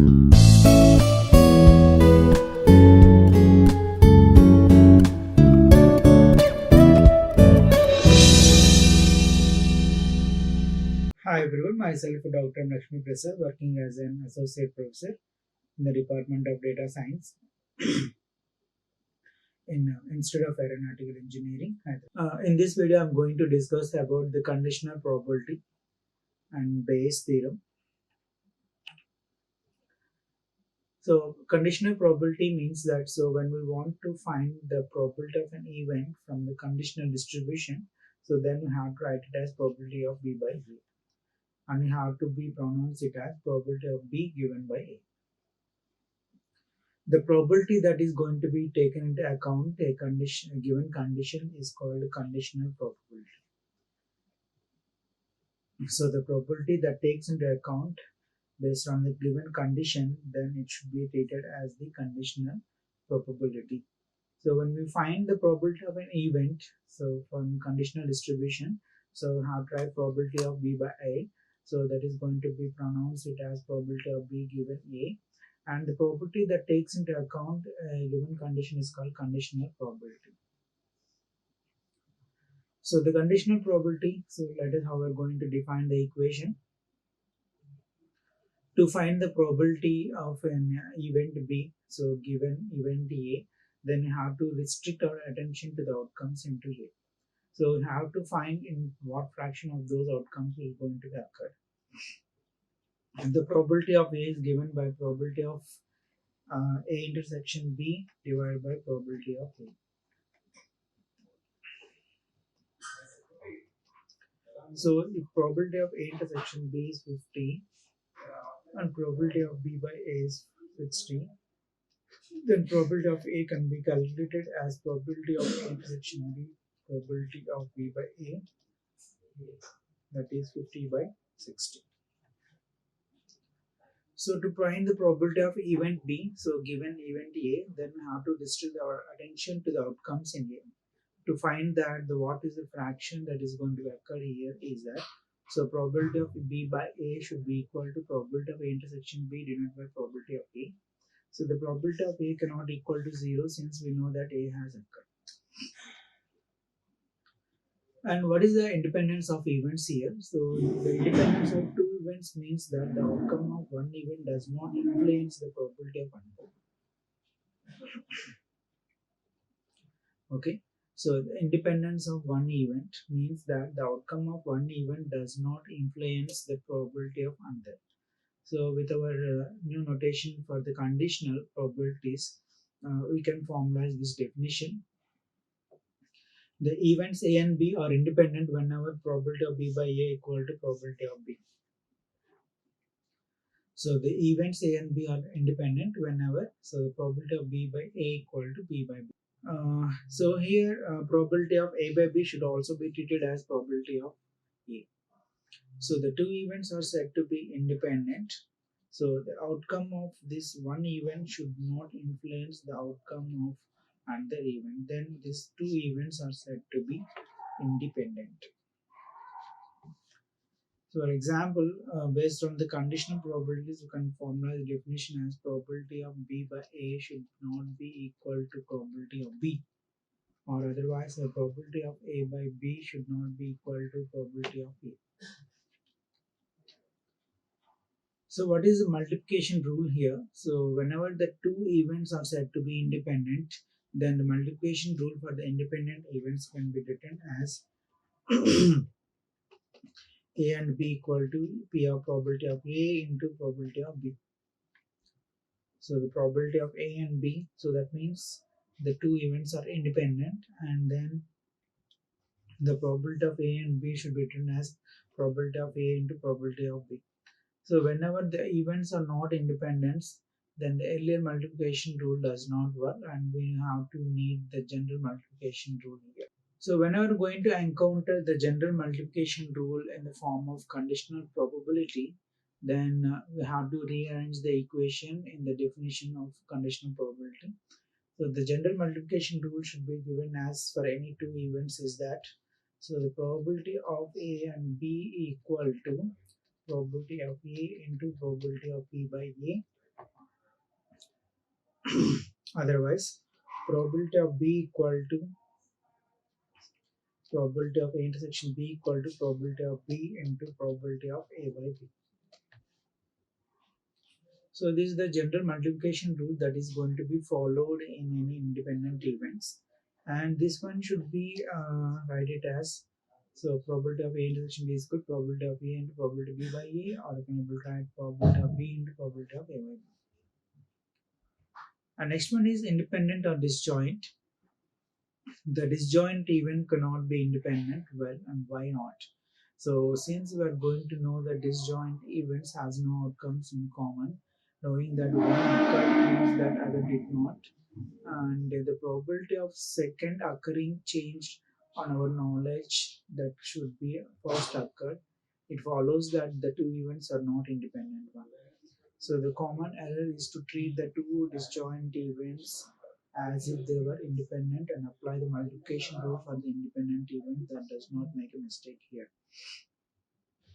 Hi everyone, myself Dr. Lakshmi Prasad, working as an associate professor in the Department of Data Science in Institute of Aeronautical Engineering. In this video, I'm going to discuss about the conditional probability and Bayes theorem. So, conditional probability means that when we want to find the probability of an event from the conditional distribution, so then we have to write it as probability of B by A, and we have to be pronounce it as probability of B given by A. The probability that is going to be taken into account a given condition is called conditional probability. So the probability that takes into account based on the given condition, then it should be treated as the conditional probability. So when we find the probability of an event, so from conditional distribution, so we have to write probability of B by A. So that is going to be pronounced it as probability of B given A. And the probability that takes into account a given condition is called conditional probability. So the conditional probability, so that is how we're going to define the equation. To find the probability of an event B, so given event A, then you have to restrict our attention to the outcomes into A. So we have to find in what fraction of those outcomes is going to occur. And the probability of A is given by probability of A intersection B divided by probability of A. So if probability of A intersection B is 50 and probability of B by A is 60, then probability of A can be calculated as probability of A intersection B, probability of B by A, that is 50 by 60. So to find the probability of event B, so given event A, then we have to restrict our attention to the outcomes in A. To find that what is the fraction that is going to occur here is that, so probability of B by A should be equal to probability of A intersection B divided by probability of A. So the probability of A cannot equal to 0 since we know that A has occurred. And what is the independence of events here? So the independence of two events means that the outcome of one event does not influence the probability of another. Okay, so the independence of one event means that the outcome of one event does not influence the probability of another. So with our new notation for the conditional probabilities, we can formalize this definition. The events A and B are independent whenever probability of B by A equal to probability of B. So the events A and B are independent whenever, so the probability of B by A equal to B by B. So here probability of A by B should also be treated as probability of A. So the two events are said to be independent. So the outcome of this one event should not influence the outcome of another event. Then these two events are said to be independent. So for example, based on the conditional probabilities, you can formalize the definition as probability of B by A should not be equal to probability of B. Or otherwise, the probability of A by B should not be equal to probability of A. So what is the multiplication rule here? So whenever the two events are said to be independent, then the multiplication rule for the independent events can be written as A and B equal to P of probability of A into probability of B. So the probability of A and B, so that means the two events are independent, and then the probability of A and B should be written as probability of A into probability of B. So whenever the events are not independent, then the earlier multiplication rule does not work, and we have to need the general multiplication rule here. So whenever we're going to encounter the general multiplication rule in the form of conditional probability, then we have to rearrange the equation in the definition of conditional probability. So the general multiplication rule should be given as for any two events is that, so the probability of A and B equal to probability of A into probability of B by A. Otherwise, probability of B equal to probability of A intersection B equal to probability of B into probability of A by B. So this is the general multiplication rule that is going to be followed in any independent events, and this one should be write it as, so probability of A intersection B is equal to probability of A into probability B by A, or you can able to write probability of B into probability of A by B. And next one is independent or disjoint. The disjoint event cannot be independent. Well, and why not? So since we are going to know that disjoint events has no outcomes in common, knowing that one occurred means that other did not, and the probability of second occurring changed on our knowledge that should be first occurred, it follows that the two events are not independent one. So the common error is to treat the two disjoint events as if they were independent and apply the multiplication rule for the independent event. That does not make a mistake here.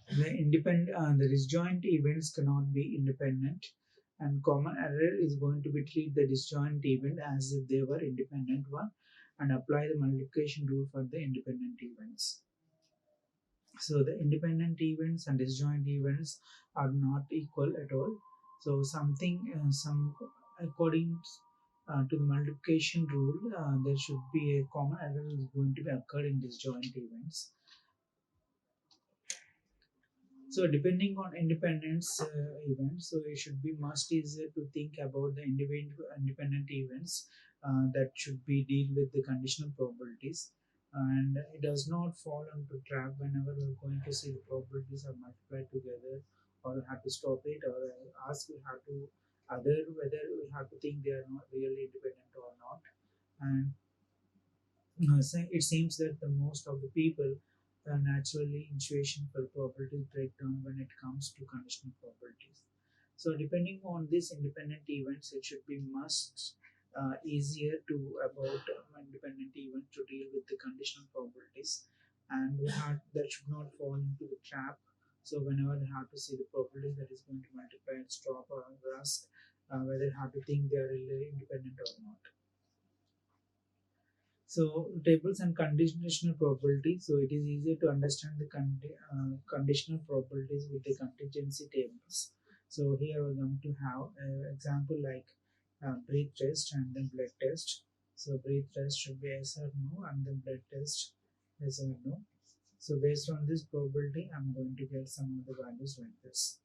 The disjoint events cannot be independent, and common error is going to be treat the disjoint event as if they were independent one and apply the multiplication rule for the independent events. So the independent events and disjoint events are not equal at all. So some according to the multiplication rule, there should be a common error is going to be occurred in disjoint events. So depending on independence events, so it should be much easier to think about the individual independent events that should be deal with the conditional probabilities, and it does not fall into trap whenever we're going to see the probabilities are multiplied together, or we have to stop it, or ask we have to other whether we have to think they are not really independent or not. And so it seems that the most of the people are naturally intuition for probability breakdown when it comes to conditional probabilities. So depending on these independent events, it should be much easier to about independent event to deal with the conditional probabilities, and we have that should not fall into the trap. So whenever they have to see the probability that is going to multiply and stop or ask whether they have to think they are really independent or not. So tables and conditional probability. So it is easier to understand the conditional probabilities with the contingency tables. So here we're going to have an example like breath test and then blood test. So breath test should be yes or no, and then blood test yes or no. So based on this probability, I'm going to get some of the values like this.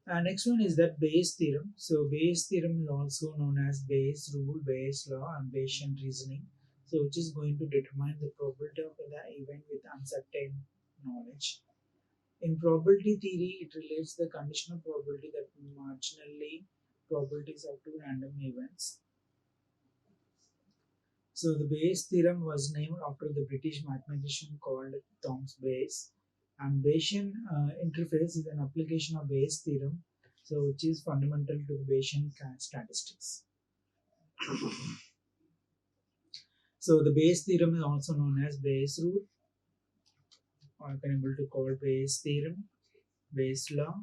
And next one is that Bayes theorem. So Bayes theorem is also known as Bayes rule, Bayes law, and Bayesian reasoning. So which is going to determine the probability of the event with uncertain knowledge. In probability theory, it relates the conditional probability that marginally probabilities of two random events. So the Bayes theorem was named after the British mathematician called Thomas Bayes. And Bayesian interface is an application of Bayes theorem, so which is fundamental to the Bayesian statistics. So the Bayes theorem is also known as Bayes rule, or you can able to call Bayes theorem, Bayes law,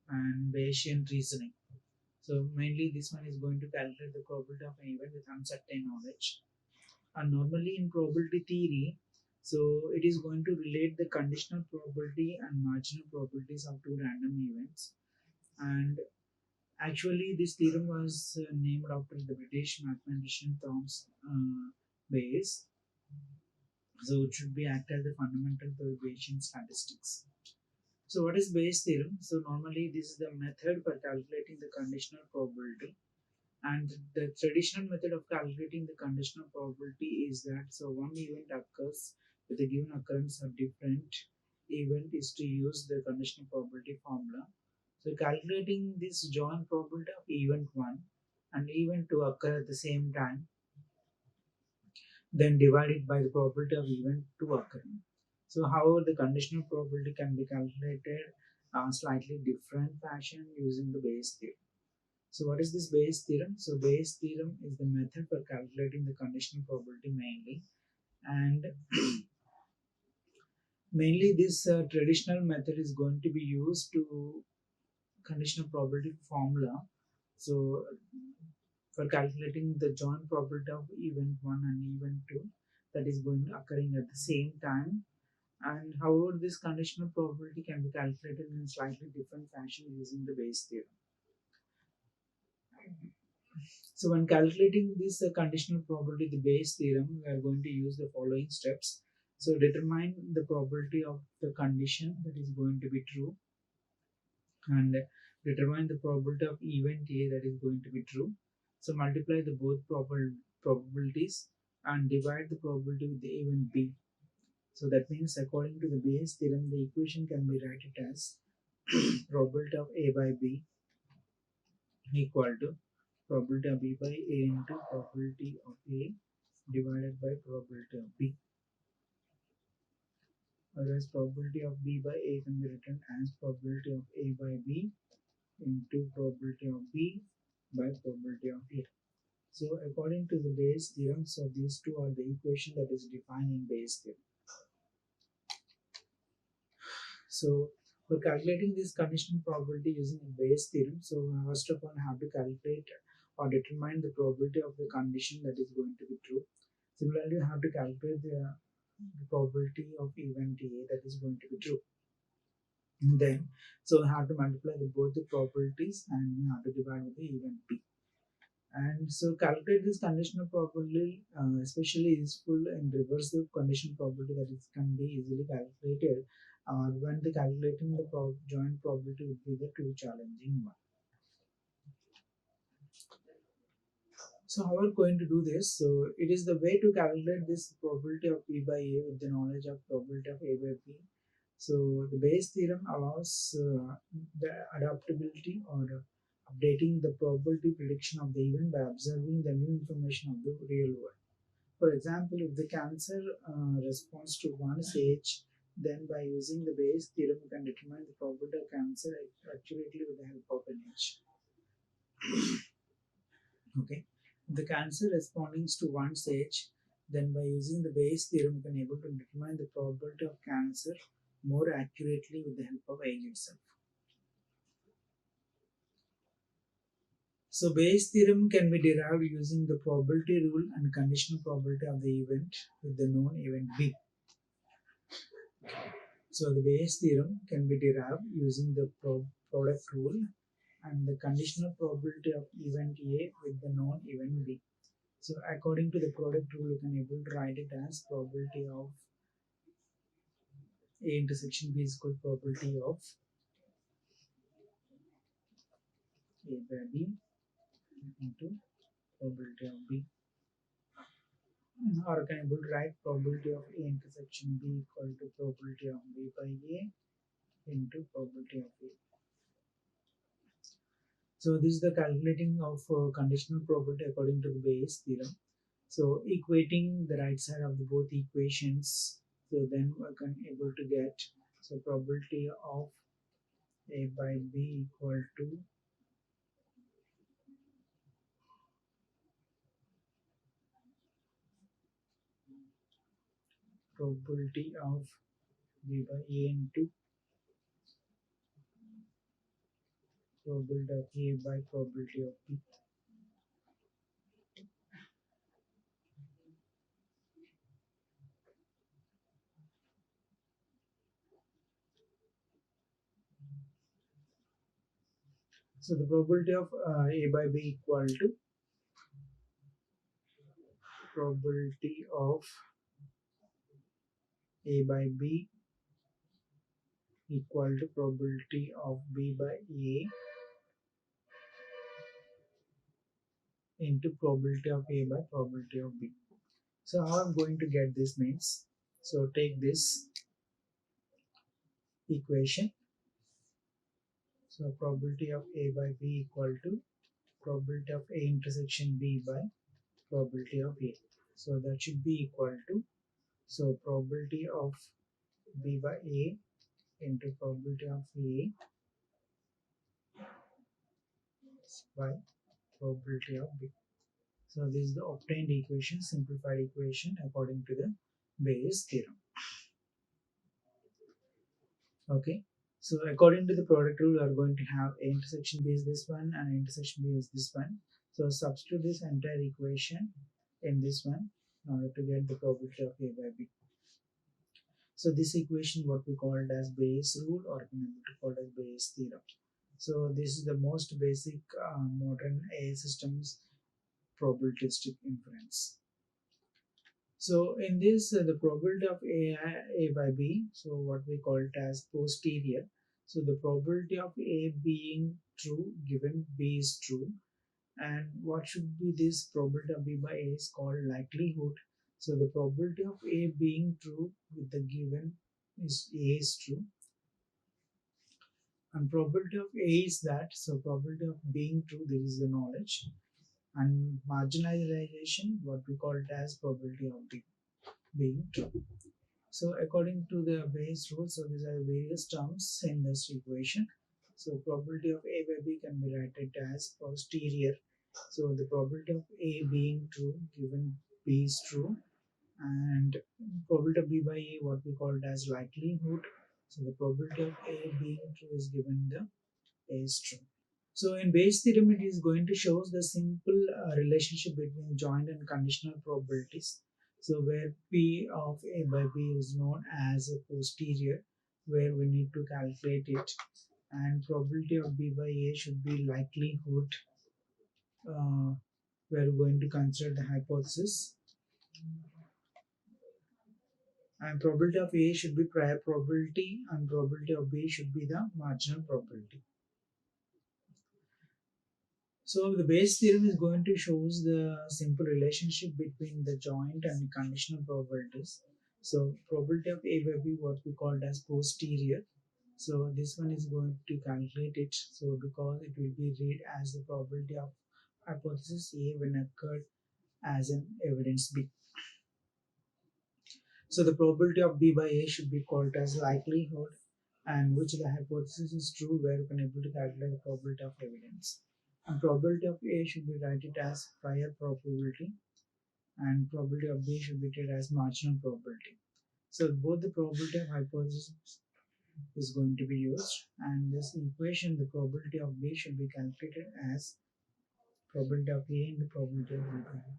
and Bayesian reasoning. So mainly this one is going to calculate the probability of an event with uncertain knowledge. And normally in probability theory, so it is going to relate the conditional probability and marginal probabilities of two random events. And actually this theorem was named after the British mathematician Thomas Bayes. So it should be act as the fundamental for Bayesian statistics. So what is Bayes theorem? So normally this is the method for calculating the conditional probability. And the traditional method of calculating the conditional probability is that so one event occurs with a given occurrence of different event is to use the conditional probability formula. So calculating this joint probability of event 1 and event 2 occur at the same time, then divide it by the probability of event 2 occurring. So however the conditional probability can be calculated slightly different fashion using the Bayes theorem. So what is this Bayes theorem? So Bayes theorem is the method for calculating the conditional probability mainly, and mainly this traditional method is going to be used to conditional probability formula. So for calculating the joint probability of event 1 and event 2 that is going occurring at the same time, and however this conditional probability can be calculated in slightly different fashion using the Bayes theorem. So when calculating this conditional probability, the Bayes theorem, we are going to use the following steps. So determine the probability of the condition that is going to be true, and determine the probability of event A that is going to be true. So multiply the both probabilities and divide the probability with the event B. So that means according to the Bayes theorem, the equation can be written as probability of A by B equal to probability of B by A into probability of A divided by probability of B. Whereas probability of B by A can be written as probability of A by B into probability of B by probability of A. So according to the Bayes theorem, so these two are the equation that is defined in Bayes theorem. So for calculating this conditional probability using Bayes theorem, so first of all I have to calculate or determine the probability of the condition that is going to be true. Similarly, you have to calculate the probability of event A that is going to be true. And then, so we have to multiply both the probabilities and we have to divide with the event B. And so calculate this conditional probability, especially useful in reverse conditional probability that it can be easily calculated. When the calculating the joint probability would be the too challenging one. So how are we going to do this? So it is the way to calculate this probability of P by A with the knowledge of probability of A by B. So the Bayes theorem allows the adaptability or updating the probability prediction of the event by observing the new information of the real world. For example, if the cancer responds to one stage, then by using the Bayes theorem, you can determine the probability of cancer accurately with the help of an age. Okay, if the cancer responding to one stage, then by using the Bayes theorem, you can able to determine the probability of cancer more accurately with the help of age itself. So Bayes theorem can be derived using the probability rule and conditional probability of the event with the known event B. So the Bayes theorem can be derived using the product rule and the conditional probability of event A with the known event B. So according to the product rule, you can able to write it as probability of A intersection B is equal to probability of A by B into probability of B. Or can able to write probability of A intersection B equal to probability of B by A into probability of A. So this is the calculating of conditional probability according to the Bayes theorem. So equating the right side of the both equations, so then we can able to get so probability of A by B equal to probability of B by A into probability of A by probability of B. So the probability of A by B equal to probability of A by B equal to probability of B by A into probability of A by probability of B. So how I'm going to get this means, so take this equation. So probability of A by B equal to probability of A intersection B by probability of A. So that should be equal to, so probability of B by A into probability of A by probability of B. So this is the obtained equation, simplified equation according to the Bayes theorem. Okay. So according to the product rule, we are going to have A intersection B is this one and A intersection B is this one. So substitute this entire equation in this one in order to get the probability of A by B. So this equation what we called as Bayes rule, or can be called as Bayes theorem. So this is the most basic modern AI systems probabilistic inference. So in this, the probability of A by B, so what we call it as posterior. So the probability of A being true given B is true. And what should be this probability of B by A is called likelihood. So the probability of A being true with the given is A is true. And probability of A is that, so probability of being true, there is the knowledge. And marginalization, what we call it as probability of B being true. So according to the Bayes rule, so these are various terms in this equation. So probability of A by B can be written as posterior. So the probability of A being true given B is true, and probability of B by A what we call it as likelihood. So the probability of A being true is given the A is true. So in Bayes theorem, it is going to show the simple relationship between joint and conditional probabilities. So where P of A by B is known as a posterior, where we need to calculate it, and probability of B by A should be likelihood, uh, where we're going to consider the hypothesis, and probability of A should be prior probability, and probability of B should be the marginal probability. So the Bayes theorem is going to show the simple relationship between the joint and conditional probabilities. So probability of A by B what we called as posterior. So this one is going to calculate it. So because it will be read as the probability of hypothesis A when occurred as an evidence B. So the probability of B by A should be called as likelihood, and which the hypothesis is true where we can able to calculate the probability of evidence. And probability of A should be written as prior probability, and probability of B should be treated as marginal probability. So both the probability of hypothesis is going to be used, and this equation the probability of B should be calculated as probability of A into probability of B by A.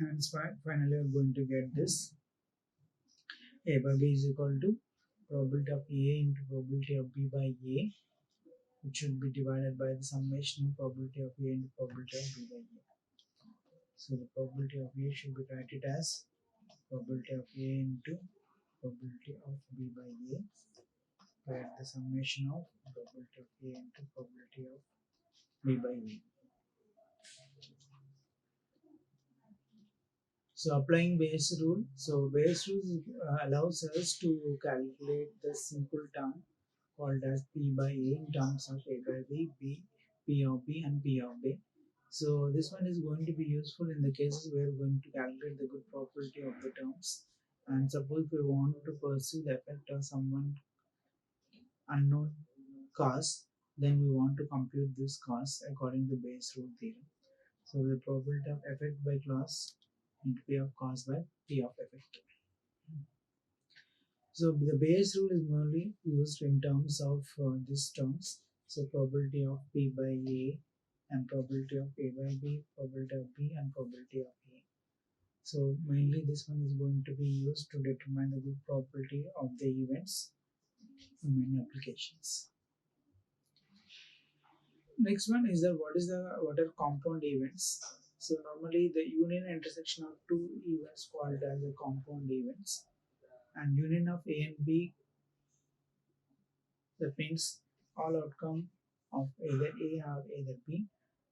Hence finally we are going to get this A by B is equal to probability of A into probability of B by A, which should be divided by the summation of probability of A into probability of B by A. So the probability of A should be written as probability of A into probability of B by A, where the summation of probability of A into probability of B by A. So applying Bayes rule, so Bayes rule allows us to calculate the simple term called as P by A in terms of A by B, P of B and P of B. So this one is going to be useful in the cases where we're going to calculate the good probability of the terms. And suppose we want to pursue the effect of someone unknown cause, then we want to compute this cause according to Bayes rule theorem. So the probability of effect by class into P of cause by P of effect. So the Bayes rule is mainly used in terms of these terms. So probability of P by A and probability of A by B, probability of B and probability of A. So mainly this one is going to be used to determine the good probability of the events in many applications. Next one is what are compound events. So normally the union intersection of two events called as a compound events, and union of A and B, that means all outcome of either A or either B.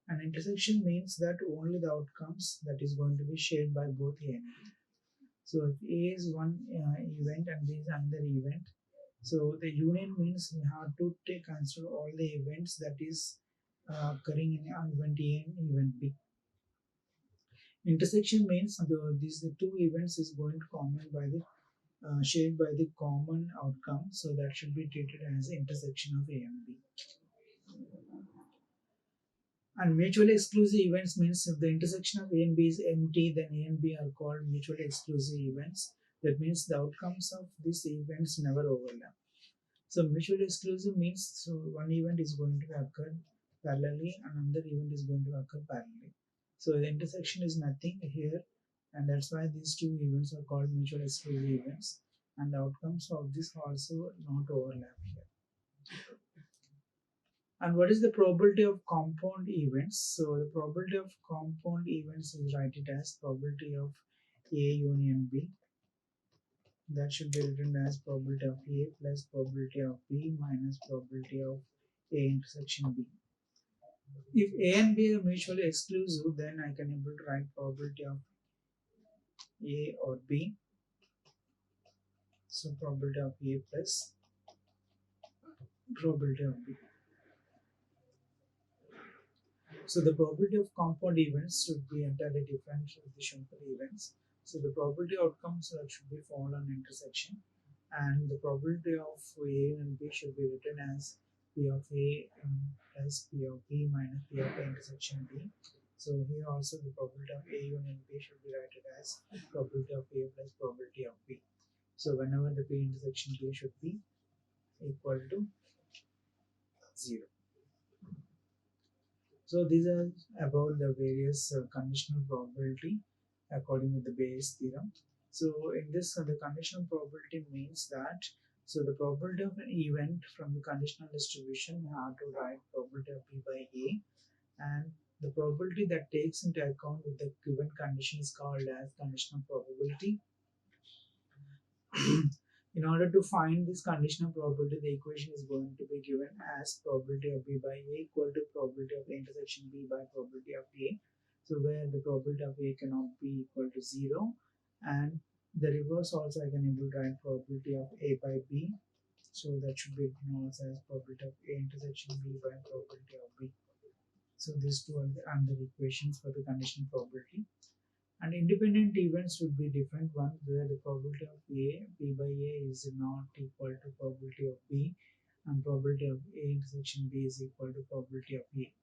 An intersection means that only the outcomes that is going to be shared by both A and B. So if A is one event and B is another event, so the union means we have to consider all the events that is occurring in event A and event B. Intersection means these the two events is going to common by the shared by the common outcome, so that should be treated as intersection of A and B. And mutually exclusive events means if the intersection of A and B is empty, then A and B are called mutually exclusive events. That means the outcomes of these events never overlap. So mutually exclusive means so one event is going to occur parallelly and another event is going to occur parallelly. So the intersection is nothing here, and that's why these two events are called mutually exclusive events, and the outcomes of this also not overlap here. And what is the probability of compound events? So the probability of compound events is written as probability of A union B. That should be written as probability of A plus probability of B minus probability of A intersection B. If A and B are mutually exclusive, then I can able to write probability of A or B. So probability of A plus probability of B. So the probability of compound events should be entirely different from the simple events. So the probability outcomes should be fall on intersection, and the probability of A and B should be written as P of A plus P of B minus P of A intersection B. So here also the probability of A union B should be written as probability of A plus probability of B. So whenever the P intersection B should be equal to 0. So these are about the various conditional probability according to the Bayes theorem. So in this, the conditional probability means that so the probability of an event from the conditional distribution we have to write probability of B by A, and the probability that takes into account with the given condition is called as conditional probability. In order to find this conditional probability, the equation is going to be given as probability of B by A equal to probability of intersection B by probability of A. So where the probability of A cannot be equal to 0, and the reverse also I can able to write probability of A by B. So that should be written also as probability of A intersection B by probability of B. So these two are the other equations for the conditional probability. And independent events would be different ones where the probability of A, B by A is not equal to probability of B, and probability of A intersection B is equal to probability of A.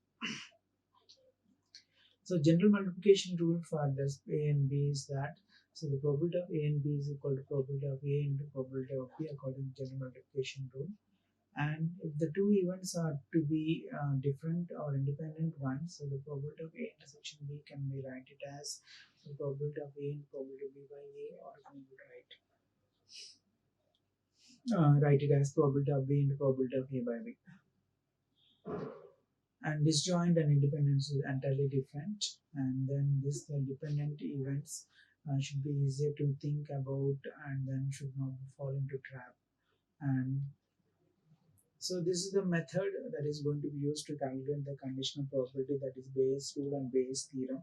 So general multiplication rule for this A and B is that so the probability of A and B is equal to probability of A into probability of B according to general multiplication rule. And if the two events are to be different or independent ones, so the probability of A intersection B can be written as the probability of A and probability of B by A, or can be write it as probability of B into probability of A by B. And disjoint and independence is entirely different. And then this the dependent events should be easier to think about and then should not fall into trap. And so this is the method that is going to be used to calculate the conditional probability, that is Bayes rule and Bayes theorem.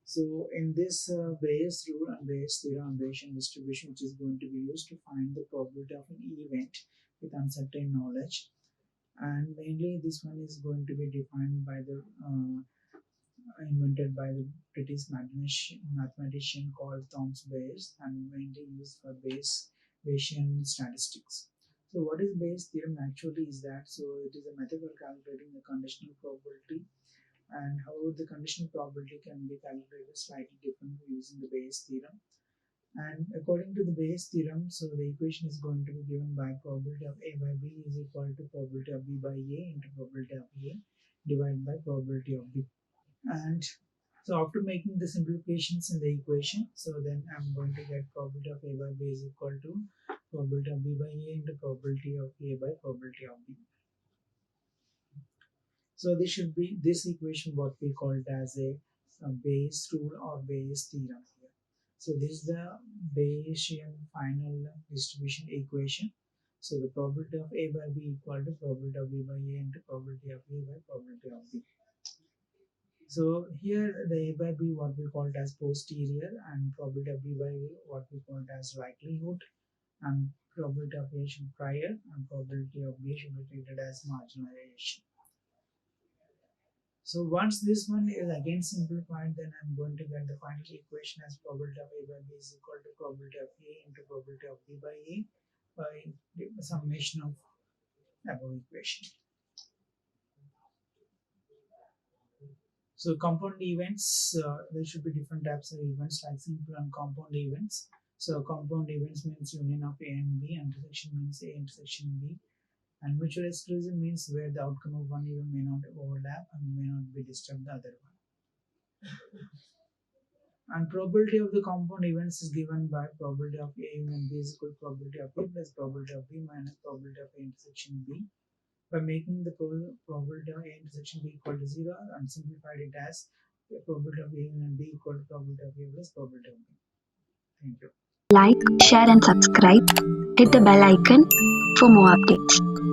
So in this Bayes rule and Bayes theorem and Bayesian distribution, which is going to be used to find the probability of an event with uncertain knowledge, and mainly this one is going to be defined by the invented by the British mathematician called Thomas Bayes, and mainly used for Bayesian statistics. So what is Bayes theorem actually is that so it is a method for calculating the conditional probability, and however the conditional probability can be calculated slightly differently using the Bayes theorem. And according to the Bayes theorem, so the equation is going to be given by probability of A by B is equal to probability of B by A into probability of A divided by probability of B. And so after making the simplifications in the equation, so then I'm going to get probability of A by B is equal to probability of B by A into probability of A by probability of B. So this should be this equation what we called as a Bayes rule or Bayes theorem here. So this is the Bayesian final distribution equation. So the probability of A by B equal to probability of B by A into probability of A by probability of B. So here the A by B what we called as posterior, and probability of B by A what we called as likelihood, and probability of A should prior, and probability of B should be treated as marginalization. So once this one is again simplified, then I'm going to get the final equation as probability of A by B is equal to probability of A into probability of B by A by the summation of above equation. So compound events, there should be different types of events like simple and compound events. So compound events means union of A and B, intersection means A intersection B, and mutual exclusive means where the outcome of one event may not overlap and may not be disturbed the other one. And probability of the compound events is given by probability of A union B is equal to probability of A plus probability of B minus probability of A intersection B. By making the probability of A intersection B equal to 0 and simplified it as the probability of A union B equal to probability of A plus probability of B. Thank you. Like, share and subscribe. Hit the bell icon for more updates.